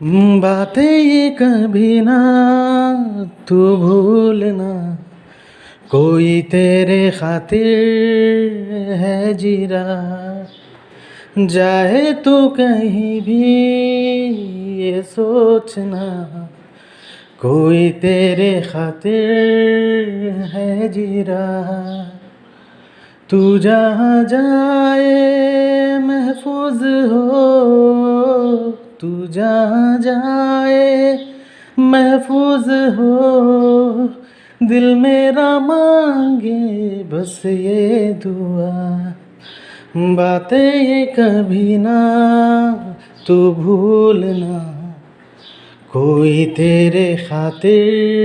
बातें ये कभी ना तू भूलना, कोई तेरे खातिर है जी रहा। जाए तू कहीं भी ये सोचना, कोई तेरे खातिर है जी रहा। तू जहाँ जाए महफूज हो, तू जहाँ जाए महफूज हो। दिल मेरा मांगे बस ये दुआ, बातें ये कभी ना तू भूलना, कोई तेरे खातिर